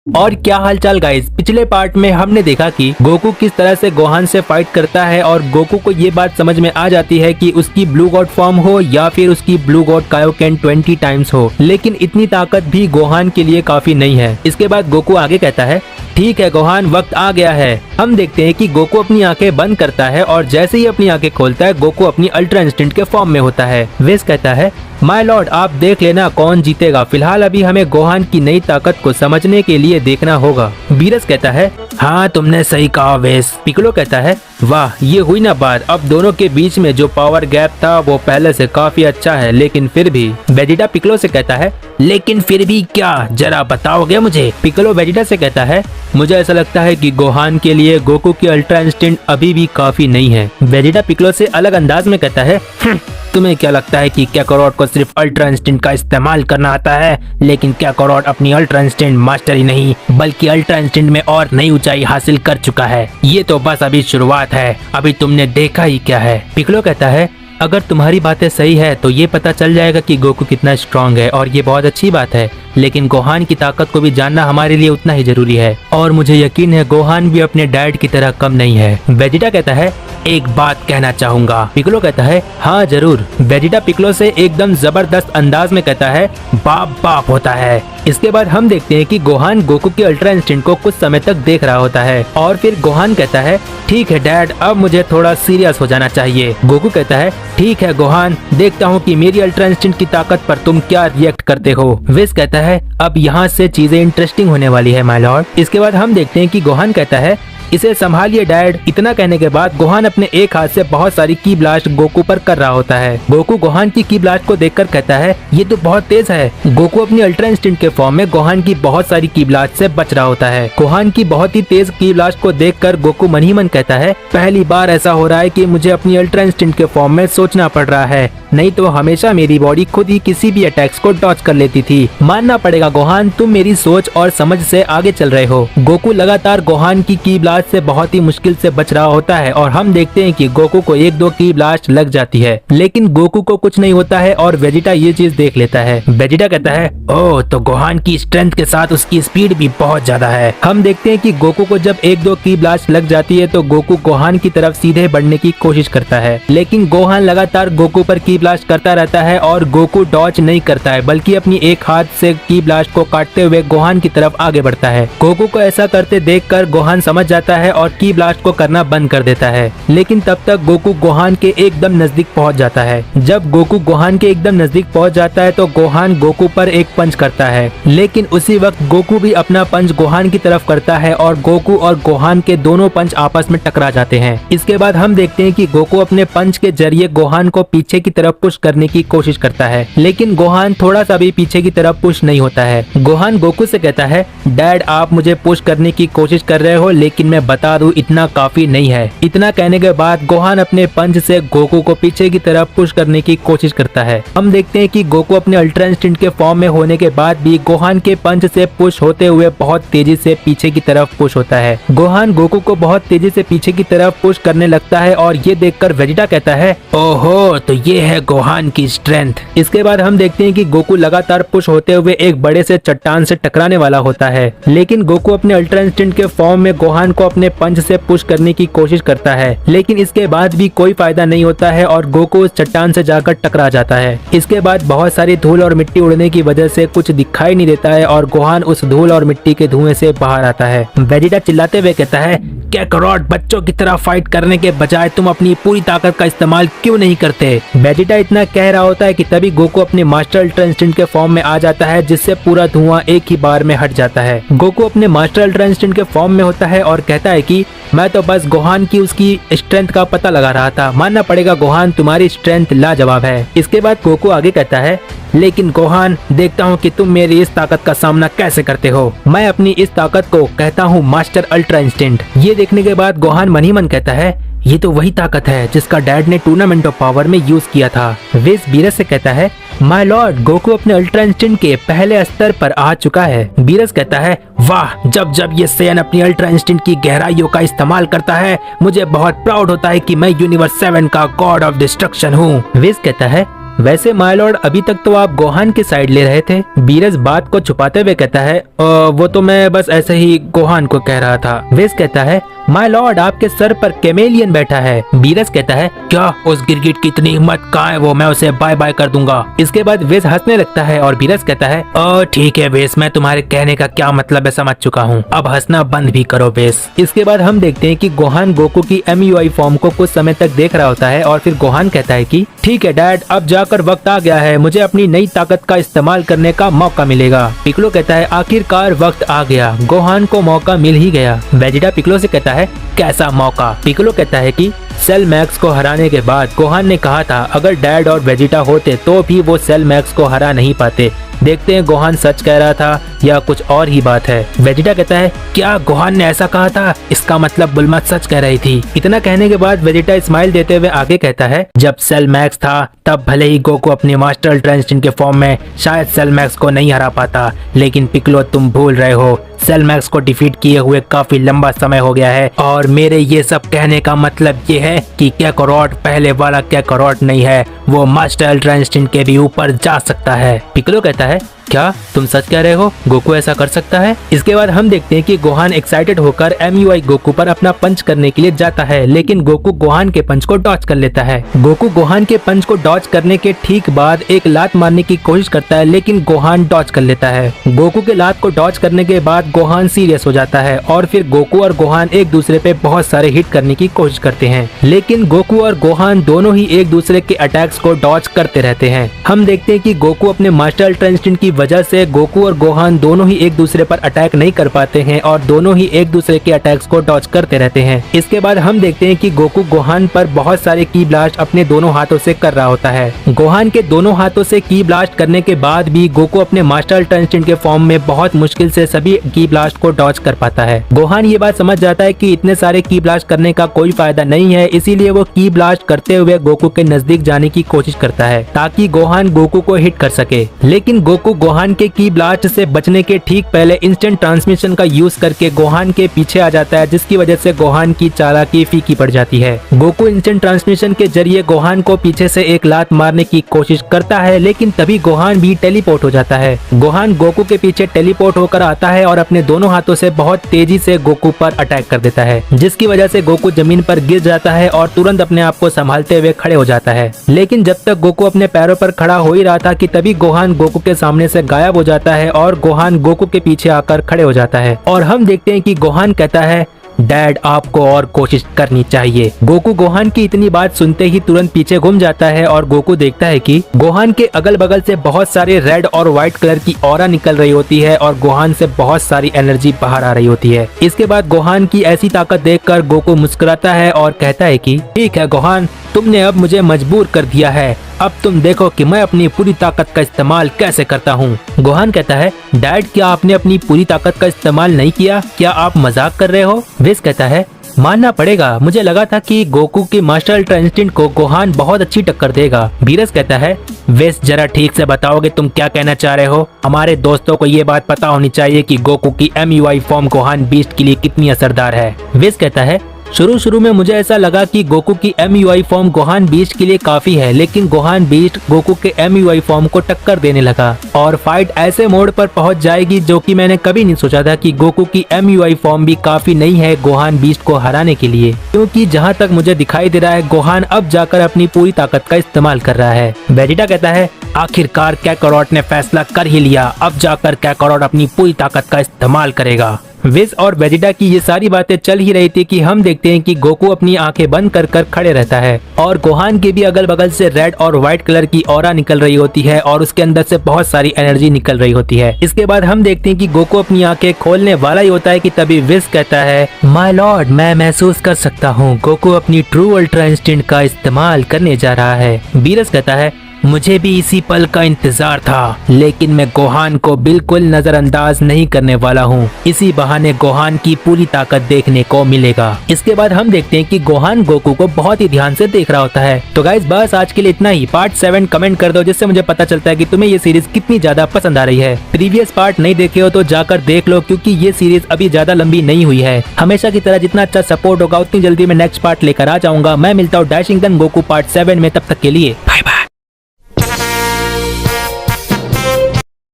और क्या हालचाल गाइस, पिछले पार्ट में हमने देखा कि गोकू किस तरह से गोहान से फाइट करता है और गोकू को ये बात समझ में आ जाती है कि उसकी ब्लू गॉड फॉर्म हो या फिर उसकी ब्लू गॉड कायोकेन 20 टाइम्स हो, लेकिन इतनी ताकत भी गोहान के लिए काफी नहीं है। इसके बाद गोकू आगे कहता है, ठीक है गोहान, वक्त आ गया है। हम देखते हैं कि गोकू अपनी आंखें बंद करता है और जैसे ही अपनी आंखें खोलता है गोकू अपनी अल्ट्रा इंस्टेंट के फॉर्म में होता है। वेस कहता है, माय लॉर्ड, आप देख लेना कौन जीतेगा, फिलहाल अभी हमें गोहान की नई ताकत को समझने के लिए देखना होगा। बीरस कहता है, हाँ तुमने सही कहा वेस। पिकलो कहता है, वाह ये हुई ना बात, अब दोनों के बीच में जो पावर गैप था वो पहले से काफी अच्छा है, लेकिन फिर भी। वेजिटा पिकलो से कहता है, लेकिन फिर भी क्या, जरा बताओगे मुझे। पिकलो वेजिटा से कहता है, मुझे ऐसा लगता है कि गोहान के लिए गोकू की अल्ट्रा इंस्टेंट अभी भी काफी नहीं है। वेजिटा पिकलो से अलग अंदाज में कहता है, तुम्हें क्या लगता है कि कैकारोट को सिर्फ अल्ट्रा इंस्टेंट का इस्तेमाल करना आता है, लेकिन कैकारोट अपनी अल्ट्रा इंस्टेंट मास्टर ही नहीं बल्कि अल्ट्रा इंस्टेंट में और नई ऊंचाई हासिल कर चुका है। ये तो बस अभी शुरुआत है, अभी तुमने देखा ही क्या है। पिकलो कहता है, अगर तुम्हारी बातें सही है तो ये पता चल जाएगा कि गोकू कितना स्ट्रांग है और ये बहुत अच्छी बात है, लेकिन गोहान की ताकत को भी जानना हमारे लिए उतना ही जरूरी है और मुझे यकीन है गोहान भी अपने डैड की तरह कम नहीं है। वेजिटा कहता है, एक बात कहना चाहूंगा। पिकलो कहता है, हाँ जरूर। वेजिटा पिकलो से एकदम जबरदस्त अंदाज में कहता है, बाप बाप होता है। इसके बाद हम देखते हैं कि गोहान गोकू की अल्ट्रा इंस्टेंट को कुछ समय तक देख रहा होता है और फिर गोहान कहता है, ठीक है डैड, अब मुझे थोड़ा सीरियस हो जाना चाहिए। गोकू कहता है, ठीक है गोहान, देखता हूँ कि मेरी अल्ट्रा इंस्टेंट की ताकत पर तुम क्या रिएक्ट करते हो। विस कहता है, अब यहाँ से चीजें इंटरेस्टिंग होने वाली है माय लॉर्ड। इसके बाद हम देखते हैं कि गोहान कहता है, इसे संभालिए डैड। इतना कहने के बाद गोहान अपने एक हाथ से बहुत सारी की ब्लास्ट गोकू पर कर रहा होता है। गोकू गोहान की ब्लास्ट को देखकर कहता है, ये तो बहुत तेज है। गोकू अपनी अल्ट्रा इंस्टेंट के फॉर्म में गोहान की बहुत सारी की ब्लास्ट से बच रहा होता है। गोहान की बहुत ही तेज की ब्लास्ट को देखकर गोकू मन ही मन कहता है, पहली बार ऐसा हो रहा है कि मुझे अपनी अल्ट्रा इंस्टेंट के फॉर्म में सोचना पड़ रहा है, नहीं तो हमेशा मेरी बॉडी खुद ही किसी भी अटैक्स को डॉज कर लेती थी। मानना पड़ेगा गोहान, तुम मेरी सोच और समझ से आगे चल रहे हो। गोकू लगातार गोहान की ब्लास्ट से बहुत ही मुश्किल से बच रहा होता है और हम देखते हैं कि गोकू को एक दो की ब्लास्ट लग जाती है, लेकिन गोकू को कुछ नहीं होता है और वेजिटा ये चीज देख लेता है। वेजिटा कहता है, ओह तो गोहान की स्ट्रेंथ के साथ उसकी स्पीड भी बहुत ज्यादा है। हम देखते हैं कि गोकू को जब एक दो की ब्लास्ट लग जाती है तो गोकू गोहान की तरफ सीधे बढ़ने की कोशिश करता है, लेकिन गोहान लगातार गोकू पर की ब्लास्ट करता रहता है और गोकू डॉज नहीं करता है बल्कि अपनी एक हाथ से की ब्लास्ट को काटते हुए गोहान की तरफ आगे बढ़ता है। गोकू को ऐसा करते देखकर गोहान समझ जाता है और की ब्लास्ट को करना बंद कर देता है, लेकिन तब तक गोकू गोहान के एकदम नजदीक पहुंच जाता है। जब गोकू गोहान के एकदम नजदीक पहुंच जाता है तो गोहान गोकू पर एक पंच करता है, लेकिन उसी वक्त गोकू भी अपना पंच गोहान की तरफ करता है और गोकू और गोहान के दोनों पंच आपस में टकरा जाते हैं। इसके बाद हम देखते हैं कि गोकू अपने पंच के जरिए गोहान को पीछे की तरफ पुश करने की कोशिश करता है, लेकिन गोहान थोड़ा सा भी पीछे की तरफ पुश नहीं होता है। गोहान गोकू से कहता है, डैड आप मुझे पुश करने की कोशिश कर रहे हो, लेकिन मैं बता दूं इतना काफी नहीं है। इतना कहने के बाद गोहान अपने पंच से गोकू को पीछे की तरफ पुश करने की कोशिश करता है। हम देखते हैं कि गोकू अपने अल्ट्रा इंस्टेंट के फॉर्म में होने के बाद भी गोहान के पंच से पुश होते हुए बहुत तेजी से पीछे की तरफ पुश होता है। गोहान गोकू को बहुत तेजी से पीछे की तरफ पुश करने लगता है और ये देखकर वेजिटा कहता है, ओहो तो ये है गोहान की स्ट्रेंथ। इसके बाद हम देखते हैं कि गोकू लगातार पुश होते हुए एक बड़े से चट्टान से टकराने वाला होता है, लेकिन गोकू अपने अल्ट्रा इंस्टेंट के फॉर्म में गोहान को अपने पंच से पुश करने की कोशिश करता है, लेकिन इसके बाद भी कोई फायदा नहीं होता है और गोकू उस चट्टान से जाकर टकरा जाता है। इसके बाद बहुत सारी धूल और मिट्टी उड़ने की वजह से कुछ दिखाई नहीं देता है और गोहान उस धूल और मिट्टी के धुएं से बाहर आता है। वेजिटा चिल्लाते हुए कहता है, कैकारोट बच्चों की तरह फाइट करने के बजाय तुम अपनी पूरी ताकत का इस्तेमाल क्यों नहीं करते। वेजिटा इतना कह रहा होता है कि तभी गोकू अपने मास्टर अल्ट्रा इंस्टेंट के फॉर्म में आ जाता है, जिससे पूरा धुआं एक ही बार में हट जाता है। गोकू अपने मास्टर अल्ट्रा इंस्टेंट के फॉर्म में होता है और कहता है कि मैं तो बस गोहान की उसकी स्ट्रेंथ का पता लगा रहा था। मानना पड़ेगा गोहान, तुम्हारी स्ट्रेंथ लाजवाब है। इसके बाद गोकू आगे कहता है, लेकिन गोहान देखता हूँ कि तुम मेरी इस ताकत का सामना कैसे करते हो। मैं अपनी इस ताकत को कहता हूँ मास्टर अल्ट्रा इंस्टेंट। ये देखने के बाद गोहान मन ही मन कहता है, ये तो वही ताकत है जिसका डैड ने टूर्नामेंट ऑफ पावर में यूज किया था। विस बीरस से कहता है, माय लॉर्ड गोकू अपने अल्ट्रा इंस्टेंट के पहले स्तर पर आ चुका है। बीरस कहता है, वाह जब जब ये सैयन अपनी अल्ट्रा इंस्टेंट की गहराइयों का इस्तेमाल करता है मुझे बहुत प्राउड होता है कि मैं यूनिवर्स 7 का गॉड ऑफ डिस्ट्रक्शन हूँ। विस कहता है, वैसे माय लॉर्ड, अभी तक तो आप गोहान की साइड ले रहे थे। बीरस बात को छुपाते हुए कहता है वो तो मैं बस ऐसे ही गोहान को कह रहा था। वेस कहता है माय लॉर्ड, आपके सर पर कैमेलियन बैठा है। बीरस कहता है क्या उस गिरगिट की इतनी हिम्मत, कहाँ है वो, मैं उसे बाय बाय कर दूंगा। इसके बाद वेस हंसने लगता है और बीरस कहता है ठीक है वेस, मैं तुम्हारे कहने का क्या मतलब है समझ चुका हूँ, अब हंसना बंद भी करो वेस। इसके बाद हम देखते हैं कि गोहान गोकू की MUI फॉर्म को कुछ समय तक देख रहा होता है और फिर गोहान कहता है कि ठीक है डैड, अब जाकर वक्त आ गया है, मुझे अपनी नई ताकत का इस्तेमाल करने का मौका मिलेगा। पिकलो कहता है आखिरकार वक्त आ गया, गोहान को मौका मिल ही गया। वेजिटा पिकलो से कहता है कैसा मौका? पिकलो कहता है कि सेल मैक्स को हराने के बाद गोहान ने कहा था अगर डैड और वेजिटा होते तो भी वो सेल मैक्स को हरा नहीं पाते। देखते हैं गोहान सच कह रहा था या कुछ और ही बात है। वेजिटा कहता है क्या गोहान ने ऐसा कहा था? इसका मतलब बुल्मा सच कह रही थी। इतना कहने के बाद वेजिटा स्माइल देते हुए आगे कहता है जब सेल मैक्स था तब भले ही गोकू अपने मास्टर अल्ट्रा इंस्टिंक्ट के फॉर्म में शायद सेल मैक्स को नहीं हरा पाता, लेकिन पिकलो तुम भूल रहे हो, सेल मैक्स को डिफीट किए हुए काफी लंबा समय हो गया है और मेरे ये सब कहने का मतलब ये है कि कैकारोट पहले वाला कैकारोट नहीं है, वो मास्टर अल्ट्रा इंस्टिंक्ट के भी ऊपर जा सकता है। पिकलो कहता है क्या तुम सच कह रहे हो? गोकू ऐसा कर सकता है? इसके बाद हम देखते हैं कि गोहान एक्साइटेड होकर MUI गोकू पर अपना पंच करने के लिए जाता है, लेकिन गोकू गोहान के पंच को डॉज कर लेता है। गोकू गोहान के पंच को डॉज करने के ठीक बाद एक लात मारने की कोशिश करता है, लेकिन गोहान डॉज कर लेता है। गोकू के लात को डॉज करने के बाद गोहान सीरियस हो जाता है और फिर गोकू और गोहान एक दूसरे पे बहुत सारे हिट करने की कोशिश करते हैं, लेकिन गोकू और गोहान दोनों ही एक दूसरे के अटैक्स को डॉज करते रहते हैं। हम देखते हैं कि गोकू अपने मास्टर अल्ट्रा इंस्टिंक्ट की वजह से गोकू और गोहान दोनों ही एक दूसरे पर अटैक नहीं कर पाते हैं और दोनों ही एक दूसरे के अटैक्स को डॉज करते रहते हैं। इसके बाद हम देखते हैं कि गोकू गोहान पर बहुत सारे की ब्लास्ट अपने दोनों हाथों से कर रहा होता है। गोहान के दोनों हाथों से की ब्लास्ट करने के बाद भी गोकू अपने मास्टर अल्ट्रा इंस्टिंक्ट के फॉर्म में बहुत मुश्किल से सभी की ब्लास्ट को डॉज कर पाता है। गोहान ये बात समझ जाता है कि इतने सारे की ब्लास्ट करने का कोई फायदा नहीं है, इसीलिए वो की ब्लास्ट करते हुए गोकू के नजदीक जाने की कोशिश करता है ताकि गोहान गोकू को हिट कर सके, लेकिन गोकू गोहान के की ब्लास्ट से बचने के ठीक पहले इंस्टेंट ट्रांसमिशन का यूज करके गोहान के पीछे आ जाता है, जिसकी वजह से गोहान की चालाकी फीकी पड़ जाती है। गोकू इंस्टेंट ट्रांसमिशन के जरिए गोहान को पीछे से एक लात मारने की कोशिश करता है, लेकिन तभी गोहान भी टेलीपोर्ट हो जाता है। गोहान गोकू के पीछे टेलीपोर्ट होकर आता है और अपने दोनों हाथों से बहुत तेजी से गोकू पर अटैक कर देता है, जिसकी वजह से गोकू जमीन पर गिर जाता है और तुरंत अपने आप को संभालते हुए खड़े हो जाता है। लेकिन जब तक गोकू अपने पैरों पर खड़ा हो ही रहा था कि तभी गोहान गोकू के सामने से गायब हो जाता है और गोहान गोकू के पीछे आकर खड़े हो जाता है और हम देखते हैं कि गोहान कहता है डैड आपको और कोशिश करनी चाहिए। गोकू गोहान की इतनी बात सुनते ही तुरंत पीछे घूम जाता है और गोकू देखता है कि गोहान के अगल बगल से बहुत सारे रेड और व्हाइट कलर की ऑरा निकल रही होती है और गोहान से बहुत सारी एनर्जी बाहर आ रही होती है। इसके बाद गोहान की ऐसी ताकत देखकर गोकू मुस्कुराता है और कहता है कि ठीक है गोहान, तुमने अब मुझे मजबूर कर दिया है, अब तुम देखो कि मैं अपनी पूरी ताकत का इस्तेमाल कैसे करता हूँ। गोहान कहता है डैड क्या आपने अपनी पूरी ताकत का इस्तेमाल नहीं किया? क्या आप मजाक कर रहे हो? वेस कहता है मानना पड़ेगा, मुझे लगा था कि गोकू की मास्टर अल्ट्रा इंस्टिंक्ट को गोहान बहुत अच्छी टक्कर देगा। बीरस कहता है वेस जरा ठीक से बताओगे तुम क्या कहना चाह रहे हो? हमारे दोस्तों को ये बात पता होनी चाहिए कि गोकू की MUI फॉर्म गोहान बीस्ट के लिए कितनी असरदार है। वेस कहता है शुरू में मुझे ऐसा लगा कि गोकू की MUI फॉर्म गोहान बीस्ट के लिए काफी है, लेकिन गोहान बीस्ट गोकू के MUI फॉर्म को टक्कर देने लगा और फाइट ऐसे मोड पर पहुंच जाएगी जो कि मैंने कभी नहीं सोचा था कि गोकू की MUI फॉर्म भी काफी नहीं है गोहान बीस्ट को हराने के लिए, क्योंकि जहां तक मुझे दिखाई दे रहा है गोहान अब जाकर अपनी पूरी ताकत का इस्तेमाल कर रहा है। वेजिटा कहता है आखिरकार कैकारोट ने फैसला कर ही लिया, अब जाकर कैकारोट अपनी पूरी ताकत का इस्तेमाल करेगा। विज और वेजिटा की ये सारी बातें चल ही रही थी कि हम देखते हैं कि गोकू अपनी आंखें बंद कर कर खड़े रहता है और गोहान के भी अगल बगल से रेड और व्हाइट कलर की ऑरा निकल रही होती है और उसके अंदर से बहुत सारी एनर्जी निकल रही होती है। इसके बाद हम देखते हैं कि गोकू अपनी आंखें खोलने वाला ही होता है कि तभी विज कहता है माय लॉर्ड, मैं महसूस कर सकता हूँ गोकू अपनी ट्रू अल्ट्रा इंस्टिंक्ट का इस्तेमाल करने जा रहा है। बीरस कहता है मुझे भी इसी पल का इंतजार था, लेकिन मैं गोहान को बिल्कुल नजरअंदाज नहीं करने वाला हूँ, इसी बहाने गोहान की पूरी ताकत देखने को मिलेगा। इसके बाद हम देखते हैं कि गोहान गोकू को बहुत ही ध्यान से देख रहा होता है। तो गाइस बस आज के लिए इतना ही। पार्ट 7 कमेंट कर दो, जिससे मुझे पता चलता है कि तुम्हें ये सीरीज कितनी ज्यादा पसंद आ रही है। प्रीवियस पार्ट नहीं देखे हो तो जाकर देख लो, क्योंकि ये सीरीज अभी ज्यादा लंबी नहीं हुई है। हमेशा की तरह जितना अच्छा सपोर्ट होगा उतनी जल्दी मैं नेक्स्ट पार्ट लेकर आ जाऊंगा। मैं मिलता हूँ डैशिंग गन गोकू पार्ट 7 में, तब तक के लिए बाय बाय।